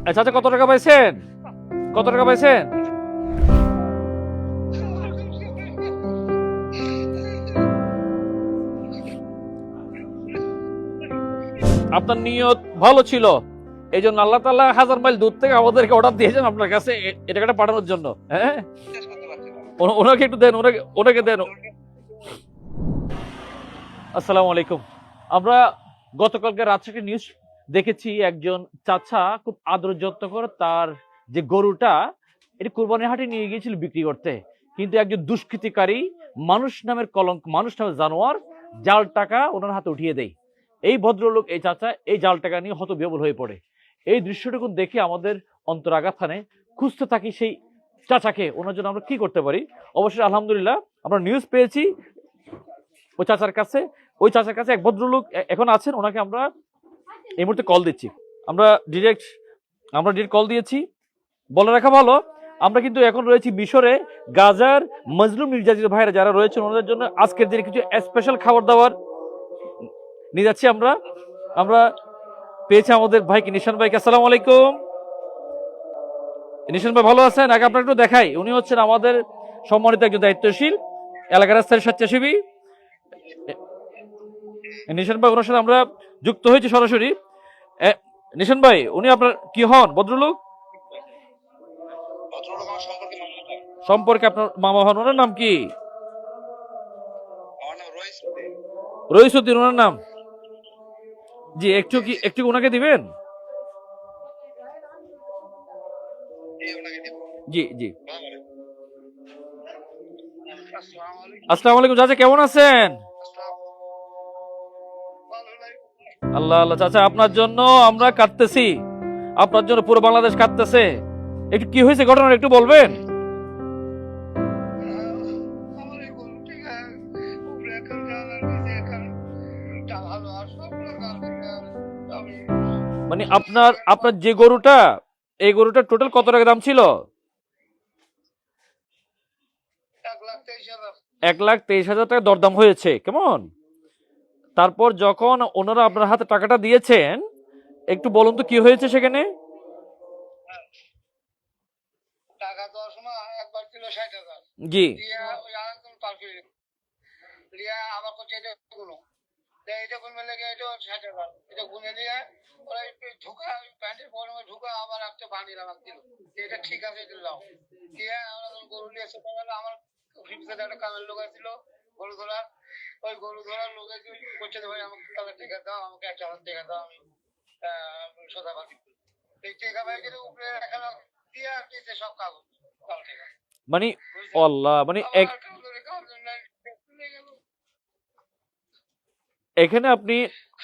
আচ্ছা আচ্ছা, কত টাকা পাইছেন? কত টাকা পাইছেন? আপনার নিয়ত ভালো ছিল, এই জন্য আল্লাহ তাআলা হাজার মাইল দূর থেকে আমাদেরকে অর্ডার দিয়েছেন আপনার কাছে এই টাকাটা পাঠানোর জন্য। হ্যাঁ, ওনাকে একটু দেন, ওনাকে দেন। আসসালামু আলাইকুম। আমরা গতকালকে রাত থেকে নিউজ দেখেছি, একজন চাচা খুব আদর যত্ন করে তার যে গরুটা এটা কুরবানির হাটে নিয়ে গিয়েছিল বিক্রি করতে, কিন্তু একজন দুষ্কৃতিকারী, মানুষ নামের কলঙ্ক, মানুষ নামের জানোয়ার, জাল টাকা ওনার হাতে উঠিয়ে দেয়। এই ভদ্রলোক, এই চাচা এই জাল টাকা নিয়ে হতবিহ্বল হয়ে পড়ে। এই দৃশ্যটুকু দেখে আমাদের অন্তর আঘাত হানে। খুঁজতে থাকি সেই চাচাকে, ওনার জন্য আমরা কি করতে পারি। অবশ্যই আলহামদুলিল্লাহ আমরা নিউজ পেয়েছি ওই চাচার কাছে। ওই চাচার কাছে এক ভদ্রলোক এখন আছেন, ওনাকে আমরা এই মুহূর্তে কল দিচ্ছি। আমরা ডিরেক্ট কল দিয়েছি। বলে রাখা ভালো, আমরা কিন্তু এখন রয়েছি মিশরে। গাজার মজলুম নির্যাতিত ভাইরা যারা রয়েছেন ওনাদের জন্য আজকের দিনে কিছু স্পেশাল খাবার দাবার নিয়ে যাচ্ছি আমরা। আমরা পেয়েছি আমাদের ভাইকে, নিশান ভাইকে। আসসালামু আলাইকুম। নিশান ভাই ভালো আছেন? আগে আপনার একটু দেখাই, উনি হচ্ছেন আমাদের সম্মানিত একজন দায়িত্বশীল এলাকার রাস্তার স্বেচ্ছাসেবী নিশান ভাই। ওনার সাথে আমরা যুক্ত হয়েছি সরাসরি। নিশান ভাই, উনি আপনার কি হন? ভদ্রলোক সম্পর্কে আপনার মামা হন। ওনার নাম কি? রইসুদ্দিন ওনার নাম। জি, একটু ওনাকে দিবেন। জি জি। আসসালামু আলাইকুম চাচা, কেমন আছেন? আল্লাহ আল্লাহ চাচা, আপনার জন্য আমরা কাঁদতেছি, আপনার জন্য পুরো বাংলাদেশ কাঁদতেছে। একটু কি হয়েছে ঘটনা একটু বলবেন? মানে আপনার যে গরুটা, এই গরুটা টোটাল কত টাকা দাম ছিল? 1,23,000 টাকা দরদাম হয়েছে। কেমন? তারপর যখন ওনারা আপনার হাতে টাকাটা দিয়েছেন, একটু বলুন তো কি হয়েছে সেখানে? জি মানে আল্লাহ, মানে এখানে আপনি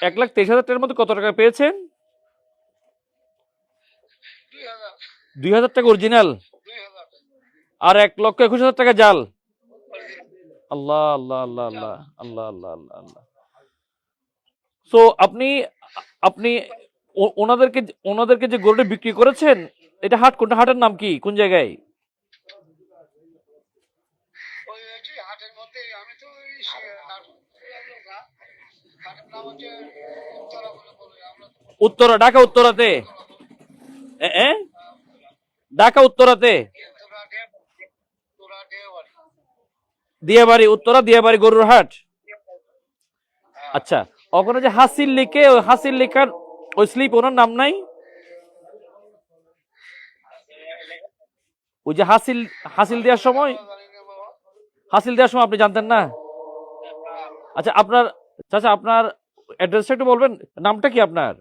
1,23,000 টাকার মধ্যে কত টাকা পেয়েছেন? 2,000 টাকা অরিজিনাল আর 1,21,000 টাকা জাল। আল্লাহ আল্লাহ আল্লাহ আল্লাহ আল্লাহ আল্লাহ আল্লাহ আল্লাহ। সো আপনি আপনি ওনাদেরকে যে গরুটা বিক্রি করেছেন, এটা কোনটা, হাটের নাম কি, কোন জায়গায়? উত্তরা, ঢাকা উত্তরাতে। ঢাকা উত্তরাতে দিয়াবাড়ি, উত্তরা দিয়াবাড়ি গরুর হাট। আচ্ছা, ওখানে যে হাসিল লিখে, ওই হাসিল লেখার ওই স্লিপ, ওনার নাম নাই? ওই যে হাসিল দেওয়ার সময় আপনি জানতেন না? আচ্ছা, আপনার অ্যাড্রেসটা একটু বলবেন। নামটা কি আপনার?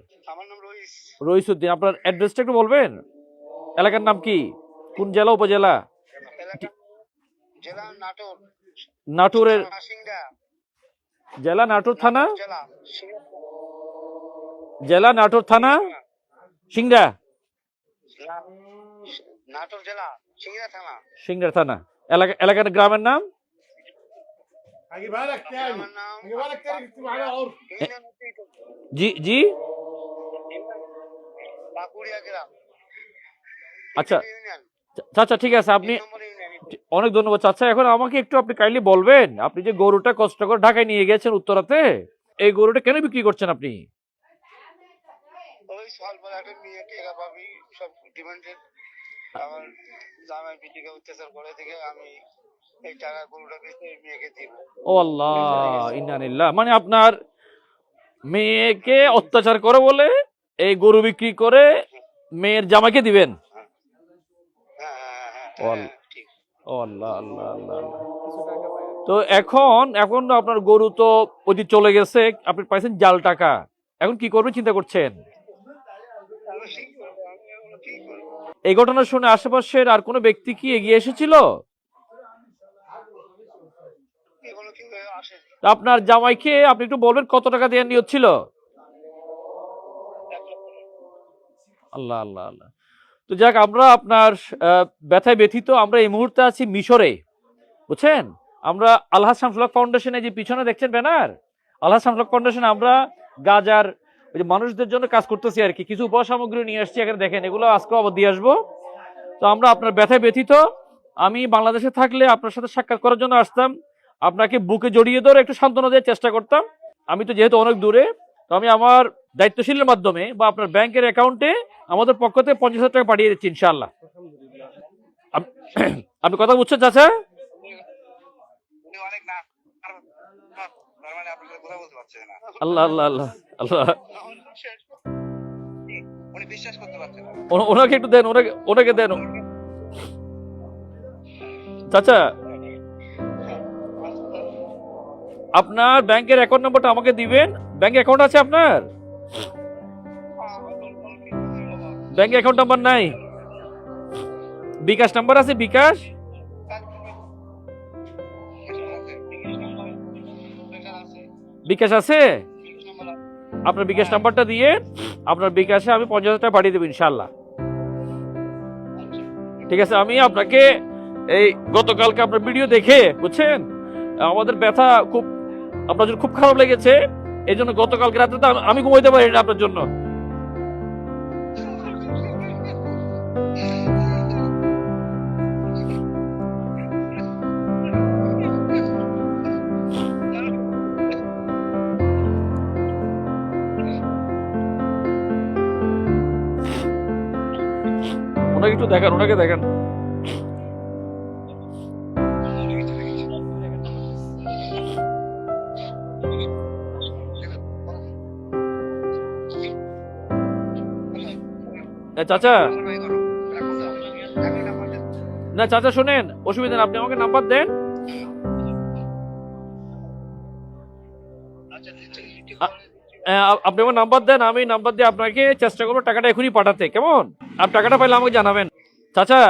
রইসুদ্দিন। আপনার অ্যাড্রেসটা একটু বলবেন। এলাকার নাম কি? কোন জেলা, উপজেলা? নাটোরের জেলা নাটোর থানা, জেলা নাটোর থানা, সিংড়া, সিংড়া থানা। এলাকার গ্রামের নাম? জি জি। আচ্ছা আচ্ছা, ঠিক আছে। আপনি অনেক ধন্যবাদ চাচা। এখন আমাকে একটু আপনি কাইন্ডলি বলবেন, আপনি যে গরুটা কষ্ট করে ঢাকায় নিয়ে গেছেন উত্তরাতে, এই গরুটা কেন বিক্রি করছেন আপনি? ওই স্বল্প একটা মেয়ে টেকা পাবি সব ডিমান্ডেড আমার জামাই পিটিকে অত্যাচার করে থেকে আমি এই টাকা গরুটা বেঁচে মেয়েকে দিব। ও আল্লাহ, ইন্না লিল্লাহ। মানে আপনার মেয়েকে অত্যাচার করে বলে এই গরু বিক্রি করে মেয়ের জামাইকে দিবেন? হ্যাঁ হ্যাঁ হ্যাঁ ও হ্যাঁ আল্লাহ, ঠিক। ও আল্লাহ আল্লাহ আল্লাহ আল্লাহ। তো এখন এখন তো আপনার গরু তো ওই চলে গেছে, আপনি পাইছেন জাল টাকা, এখন কি করবেন চিন্তা করছেন? আমি কি করবো, আমি এগুলো কি করবো? এই ঘটনা শুনে আশেপাশের আর কোনো ব্যক্তি কি এগিয়ে এসেছিল? এগুলো কি আসে? তা আপনার জামাইকে আপনি একটু বলবেন কত টাকা দেওয়ার নিয়ত ছিল? 1 লক্ষ। আল্লাহ আল্লাহ আল্লাহ। তো যাক, আমরা আপনার ব্যথায় ব্যথিত। আমরা এই মুহূর্তে আছি মিশরে, বুঝছেন? আমরা আলহাজ শামসুল হক ফাউন্ডেশনে যে পিছনে দেখছেন ব্যানার, আলহাজ শামসুল হক ফাউন্ডেশনে আমরা গাজার ওই যে মানুষদের জন্য কাজ করতেছি আর কি। কিছু উপসামগ্রী নিয়ে আসছি, এখানে দেখেন, এগুলো আজকেও আবার দিয়ে আসবো। তো আমরা আপনার ব্যথায় ব্যথিত। আমি বাংলাদেশে থাকলে আপনার সাথে সাক্ষাৎ করার জন্য আসতাম, আপনাকে বুকে জড়িয়ে ধরে একটু সান্ত্বনা দেওয়ার চেষ্টা করতাম। আমি তো যেহেতু অনেক দূরে, তো আমি আমার দায়িত্বশীলের মাধ্যমে বা আপনার ব্যাংকের অ্যাকাউন্টে আমাদের পক্ষ থেকে 50,000 টাকা পাঠিয়ে দিচ্ছি ইনশাআল্লাহ। আপ- আপনি কথা বুঝছেন চাচা? উনি অনেক না তার মানে আপনার সাথে কথা বলতে পারছে না। আল্লাহ আল্লাহ আল্লাহ আল্লাহ। উনি বিশ্বাস করতে পারছে না। ওনাকে একটু দেন, ওনাকে ওনাকে দেন চাচা। আপনার ব্যাংকের অ্যাকাউন্ট নাম্বারটা আমাকে দিবেন। ব্যাংক অ্যাকাউন্ট আছে আপনার? ব্যাংক অ্যাকাউন্ট নাম্বার নাই? বিকাশ নাম্বার আছে? বিকাশ বিকাশ আছে? আপনার বিকাশ নাম্বারটা দিয়ে আপনার বিকাশে আমি 50,000 টাকা পাঠিয়ে দেবো ইনশাআল্লাহ। ঠিক আছে? আমি আপনাকে এই গতকালকে আপনার ভিডিও দেখে, বুঝছেন, আমাদের ব্যথা খুব, আপনার জন্য খুব খারাপ লেগেছে। এই জন্য গতকালকে রাতে তো আমি ঘুমাইতে পারি না আপনার জন্য। ওনাকে একটু দেখান, ওনাকে দেখান। চাচা, না চাচা শোনেন, অসুবিধা নেই, আপনি আমাকে নাম্বার দেন। আপনি আমার নাম্বার দেন, আমি নাম্বার দিয়ে আপনাকে চেষ্টা করবো টাকাটা এখনই পাঠাতে। কেমন? আপনি টাকাটা পাইলে আমাকে জানাবেন। চাচা,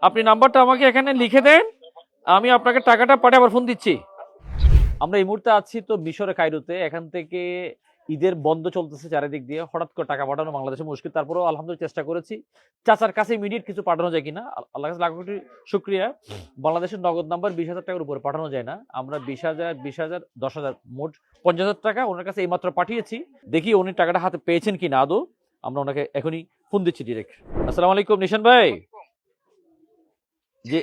আপনি নাম্বারটা আমাকে এখানে লিখে দেন, আমি আপনাকে টাকাটা পাঠিয়ে আবার ফোন দিচ্ছি। আমরা এই মুহূর্তে আছি তো মিশরে, কায়রোতে। এখান থেকে ঈদের বন্ধ চলতেছে চারিদিক দিয়ে, হঠাৎ করে টাকা পাঠানো বাংলাদেশে মুশকিল। তারপরেও আলহামদুলিল্লাহ চেষ্টা করেছি চাচার কাছে ইমিডিয়েট কিছু পাঠানো যায় কিনা। আল্লাহ কাছে লাখ কোটি শুক্রিয়া। বাংলাদেশের নগদ নাম্বার 20,000 টাকার উপরে পাঠানো যায় না। আমরা 20,000, 20,000, 10,000, মোট 50,000 টাকা ওনার কাছে এইমাত্র পাঠিয়েছি। দেখি উনি টাকাটা হাতে পেয়েছেন কিনা আদৌ। আমরা ওনাকে এখনই ফোন দিচ্ছি ডিরেক্ট। আসসালামু আলাইকুম নিশান ভাই। জি,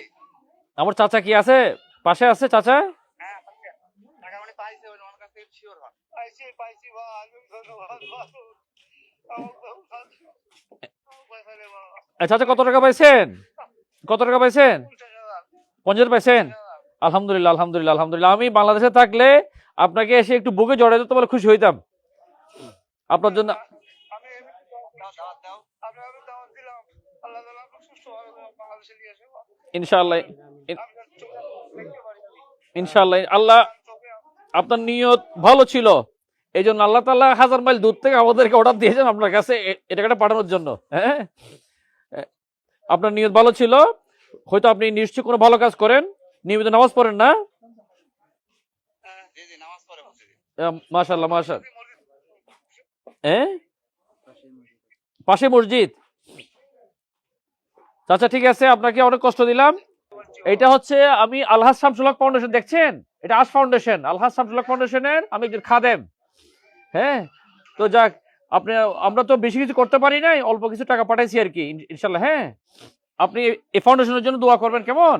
আমার চাচা কি আছে? পাশে আছে চাচা? চাচা কত টাকা পাইছেন? কত টাকা পাইছেন? 50,000 পাইছেন? আলহামদুলিল্লাহ আলহামদুলিল্লাহ আলহামদুলিল্লাহ। আমি বাংলাদেশে থাকলে আপনাকে এসে একটু বুকে জড়াই দিতে বলে খুশি হইতাম আপনার জন্য। ইনশাআল্লাহ ইনশাআল্লাহ। আল্লাহ, আপনার নিয়ত ভালো ছিল, এই জন্য আল্লাহ তাআলা 1000 মাইল দূর থেকে আমাদেরকে অর্ডার দিয়েছেন আপনার কাছে এই টাকাটা পাঠানোর জন্য। হ্যাঁ, আপনার নিয়ত ভালো ছিল। হয়তো আপনি নিশ্চয়ই কোনো ভালো কাজ করেন, নিয়মিত নামাজ পড়েন না? মাশাআল্লাহ মাশাআল্লাহ। হ্যাঁ, পাশে মসজিদ। আচ্ছা ঠিক আছে, আপনাকে অনেক কষ্ট দিলাম। এটা হচ্ছে আমি আলহাজ শামসুল হক ফাউন্ডেশন, দেখছেন, এটা আশ ফাউন্ডেশন, আলহাজ শামসুল হক ফাউন্ডেশনের আমি একজন খাদেম। হ্যাঁ, তো যাক, আপনি, আমরা তো বেশি কিছু করতে পারি নাই, অল্প কিছু টাকা পাঠাইছি আর কি ইনশাল্লাহ। হ্যাঁ, আপনি এই ফাউন্ডেশনের জন্য দোয়া করবেন, কেমন?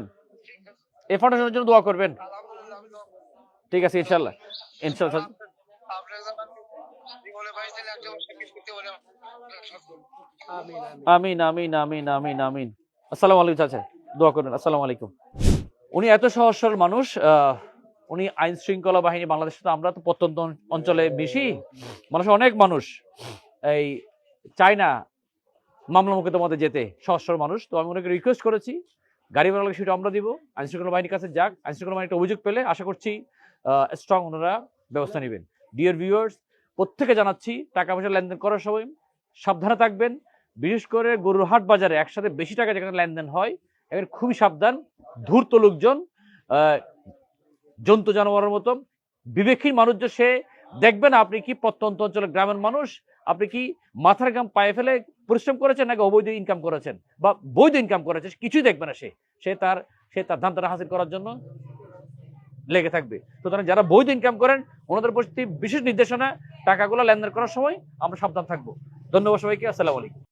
এই ফাউন্ডেশনের জন্য দোয়া করবেন। ঠিক আছে ইনশাল্লাহ ইনশাল্লাহ। আমিন আমিন আমিন আমিন আমিন। আসসালামু আলাইকুম চাচা, দোয়া করেন। আসসালামু আলাইকুম। উনি এত সহজ সরল মানুষ, উনি আইন শৃঙ্খলা বাহিনী বাংলাদেশে, তো আমরা তো প্রত্যন্ত অঞ্চলে বেশি মানুষ, অনেক মানুষ এই চায় না মামলা মোকদ্দমাতে যেতে, সহজ সরল মানুষ। তো আমি ওনাকে রিকোয়েস্ট করেছি গাড়ি ভাড়া সেটা আমরা দিব, আইন শৃঙ্খলা বাহিনীর কাছে যাক, আইন শৃঙ্খলা বাহিনী একটা অভিযোগ পেলে আশা করছি স্ট্রং ওনারা ব্যবস্থা নেবেন। ডিয়ার ভিউয়ার্স, প্রত্যেকে জানাচ্ছি টাকা পয়সা লেনদেন করার সময় সাবধানে থাকবেন। বিশেষ করে গরুর হাট বাজারে একসাথে বেশি টাকা যেখানে লেনদেন হয়, এখানে খুবই সাবধান। ধূর্ত লোকজন, জন্তু জানোয়ারের মতো বিবেকহীন মানুষ, যে সে দেখবে না আপনি কি প্রত্যন্ত অঞ্চলের গ্রামের মানুষ, আপনি কি মাথার ঘাম পায়ে ফেলে পরিশ্রম করেছেন নাকি অবৈধ ইনকাম করেছেন বা বৈধ ইনকাম করেছেন, কিছুই দেখবে না। সে তার ধান্দাটা হাসিল করার জন্য লেগে থাকবে। সুতরাং যারা বৈধ ইনকাম করেন ওনাদের প্রতি বিশেষ নির্দেশনা, টাকাগুলো লেনদেন করার সময় আমরা সাবধান থাকবো। ধন্যবাদ সবাইকে। আসসালামু আলাইকুম।